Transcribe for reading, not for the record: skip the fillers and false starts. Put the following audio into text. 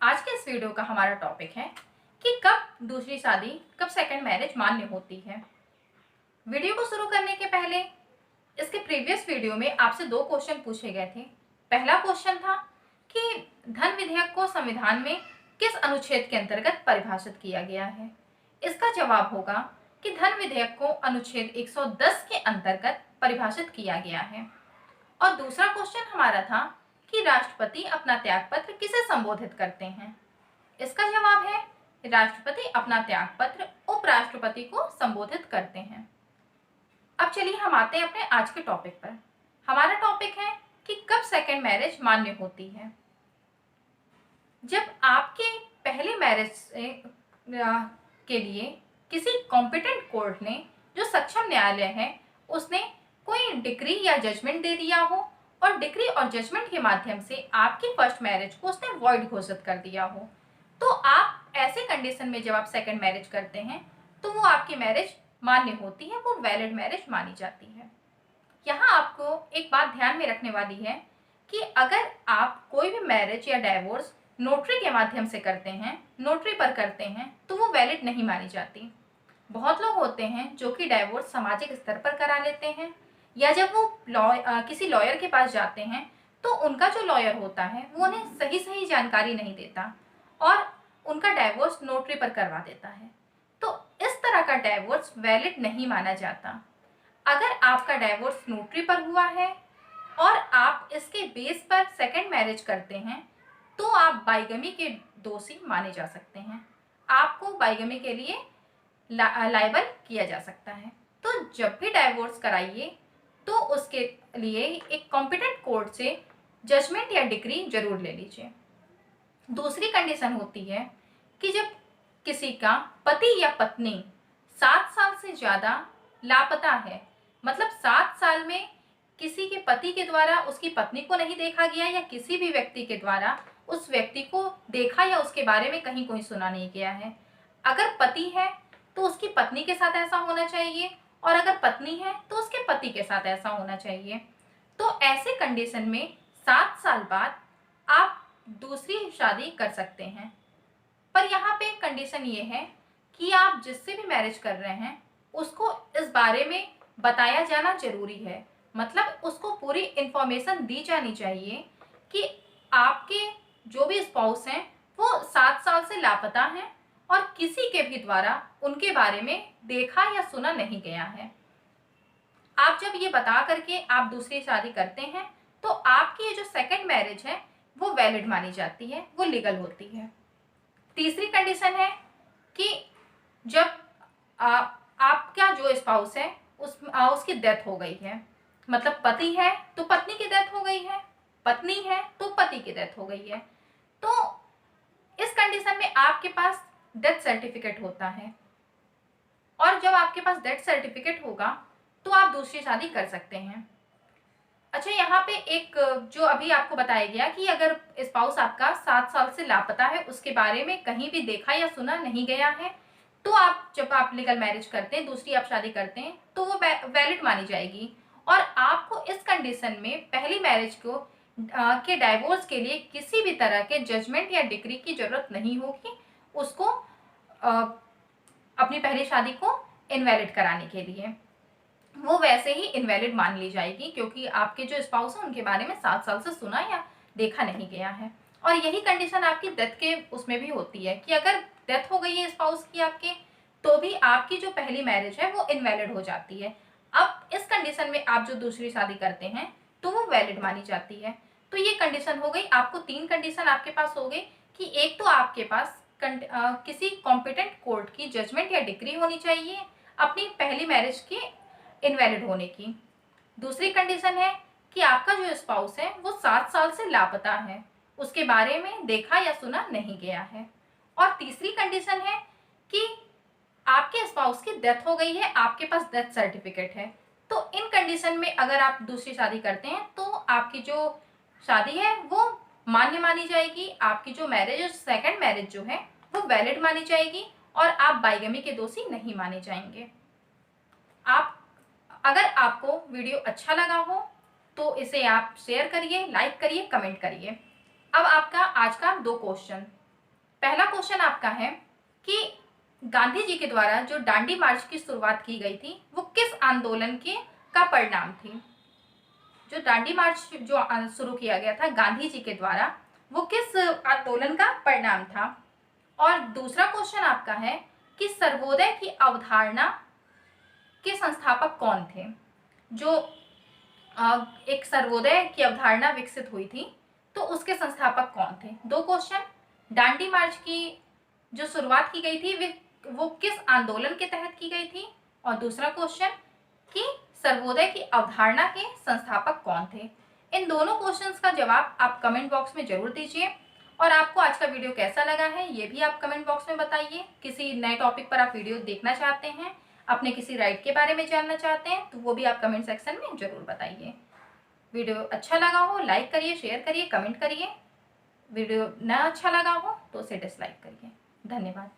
आज के इस वीडियो का हमारा टॉपिक है कि कब दूसरी शादी, कब सेकंड मैरिज मान्य होती है। वीडियो को शुरू करने के पहले इसके प्रीवियस वीडियो में आपसे दो क्वेश्चन पूछे गए थे। पहला क्वेश्चन था कि धन विधेयक को संविधान में किस अनुच्छेद के अंतर्गत परिभाषित किया गया है। इसका जवाब होगा कि धन विधेयक को अनुच्छेद 110 के अंतर्गत परिभाषित किया गया है। और दूसरा क्वेश्चन हमारा था कि राष्ट्रपति अपना त्यागपत्र किसे संबोधित करते हैं। इसका जवाब है राष्ट्रपति अपना त्यागपत्र उपराष्ट्रपति को संबोधित करते हैं। अब चलिए हम आते हैं अपने आज के टॉपिक पर। हमारा टॉपिक है कि कब सेकंड मैरिज मान्य होती है। जब आपके पहले मैरिज के लिए किसी कॉम्पिटेंट कोर्ट ने, जो सक्षम न्यायालय है, उसने कोई डिक्री या जजमेंट दे दिया हो और डिक्री और जजमेंट के माध्यम से आपकी फर्स्ट मैरिज को उसने वॉइड घोषित कर दिया हो, तो आप ऐसे कंडीशन में जब आप सेकंड मैरिज करते हैं तो वो आपकी मैरिज मान्य होती है, वो वैलिड मैरिज मानी जाती है। यहाँ आपको एक बात ध्यान में रखने वाली है कि अगर आप कोई भी मैरिज या डाइवोर्स नोटरी के माध्यम से करते हैं, नोटरी पर करते हैं, तो वो वैलिड नहीं मानी जाती। बहुत लोग होते हैं जो कि डाइवोर्स सामाजिक स्तर पर करा लेते हैं, या जब वो किसी लॉयर के पास जाते हैं तो उनका जो लॉयर होता है वो उन्हें सही सही जानकारी नहीं देता और उनका डाइवोर्स नोटरी पर करवा देता है। तो इस तरह का डाइवोर्स वैलिड नहीं माना जाता। अगर आपका डाइवोर्स नोटरी पर हुआ है और आप इसके बेस पर सेकंड मैरिज करते हैं तो आप बाइगमी के दोषी माने जा सकते हैं। आपको बाइगमी के लिए लायबल किया जा सकता है। तो जब भी डाइवोर्स कराइए तो उसके लिए एक कॉम्पिटेंट कोर्ट से जजमेंट या डिक्री जरूर ले लीजिए। दूसरी कंडीशन होती है कि जब किसी का पति या पत्नी 7 साल से ज़्यादा लापता है, मतलब 7 साल में किसी के पति के द्वारा उसकी पत्नी को नहीं देखा गया या किसी भी व्यक्ति के द्वारा उस व्यक्ति को देखा या उसके बारे में कहीं कोई सुना नहीं गया है। अगर पति है तो उसकी पत्नी के साथ ऐसा होना चाहिए और अगर पत्नी है तो उसके पति के साथ ऐसा होना चाहिए। तो ऐसे कंडीशन में 7 साल बाद आप दूसरी शादी कर सकते हैं। पर यहाँ पे कंडीशन ये है कि आप जिससे भी मैरिज कर रहे हैं उसको इस बारे में बताया जाना जरूरी है। मतलब उसको पूरी इंफॉर्मेशन दी जानी चाहिए कि आपके जो भी स्पाउस हैं वो 7 साल से लापता हैं और किसी के भी द्वारा उनके बारे में देखा या सुना नहीं गया है। आप जब ये बता करके आप दूसरी शादी करते हैं तो आपकी ये जो सेकंड मैरिज है वो वैलिड मानी जाती है, वो लीगल होती है। तीसरी कंडीशन है कि जब आपका जो स्पाउस है उसकी डेथ हो गई है, मतलब पति है तो पत्नी की डेथ हो गई है, पत्नी है तो पति की डेथ हो गई है, तो इस कंडीशन में आपके पास डेथ सर्टिफिकेट होता है और जब आपके पास डेथ सर्टिफिकेट होगा तो आप दूसरी शादी कर सकते हैं। अच्छा, यहाँ पे एक जो अभी आपको बताया गया कि अगर स्पाउस आपका 7 साल से लापता है, उसके बारे में कहीं भी देखा या सुना नहीं गया है, तो आप जब आप लीगल मैरिज करते हैं, दूसरी आप शादी करते हैं, तो वो वैलिड मानी जाएगी और आपको इस कंडीशन में पहली मैरिज को के डाइवोर्स के लिए किसी भी तरह के जजमेंट या डिक्री की जरूरत नहीं होगी उसको अपनी पहली शादी को इनवैलिड कराने के लिए। वो वैसे ही इनवैलिड मान ली जाएगी क्योंकि आपके जो स्पाउस हैं उनके बारे में 7 साल से सुना या देखा नहीं गया है। और यही कंडीशन आपकी डेथ के उसमें भी होती है कि अगर डेथ हो गई है स्पाउस की आपके, तो भी आपकी जो पहली मैरिज है वो इनवैलिड हो जाती है। अब इस कंडीशन में आप जो दूसरी शादी करते हैं तो वो वैलिड मानी जाती है। तो ये कंडीशन हो गई। आपको 3 कंडीशन आपके पास हो गई कि एक तो आपके पास किसी कॉम्पिटेंट कोर्ट की जजमेंट या डिक्री होनी चाहिए अपनी पहली मैरिज के इनवैलिड होने की। दूसरी कंडीशन है कि आपका जो स्पाउस है वो 7 साल से लापता है, उसके बारे में देखा या सुना नहीं गया है। और तीसरी कंडीशन है कि आपके स्पाउस की डेथ हो गई है, आपके पास डेथ सर्टिफिकेट है। तो इन कंडीशन में अगर आप दूसरी शादी करते हैं तो आपकी जो शादी है वो मान्य मानी जाएगी, आपकी जो मैरिज सेकंड मैरिज जो है वो वैलिड मानी जाएगी और आप बाइगमी के दोषी नहीं माने जाएंगे। अगर आपको वीडियो अच्छा लगा हो तो इसे आप शेयर करिए, लाइक करिए, कमेंट करिए। अब आपका आज का 2 क्वेश्चन। पहला क्वेश्चन आपका है कि गांधी जी के द्वारा जो दांडी मार्च की शुरुआत की गई थी वो किस आंदोलन के का परिणाम थी। जो दांडी मार्च जो शुरू किया गया था गांधी जी के द्वारा वो किस आंदोलन का परिणाम था। और दूसरा क्वेश्चन आपका है कि सर्वोदय की अवधारणा के संस्थापक कौन थे। जो एक सर्वोदय की अवधारणा विकसित हुई थी तो उसके संस्थापक कौन थे। दो क्वेश्चन, दांडी मार्च की जो शुरुआत की गई थी वो किस आंदोलन के तहत की गई थी, और दूसरा क्वेश्चन कि सर्वोदय की अवधारणा के संस्थापक कौन थे। इन दोनों क्वेश्चंस का जवाब आप कमेंट बॉक्स में जरूर दीजिए। और आपको आज का वीडियो कैसा लगा है ये भी आप कमेंट बॉक्स में बताइए। किसी नए टॉपिक पर आप वीडियो देखना चाहते हैं, अपने किसी राइट के बारे में जानना चाहते हैं तो वो भी आप कमेंट सेक्शन में जरूर बताइए। वीडियो अच्छा लगा हो लाइक करिए, शेयर करिए, कमेंट करिए। वीडियो ना अच्छा लगा हो तो उसे डिसलाइक करिए। धन्यवाद।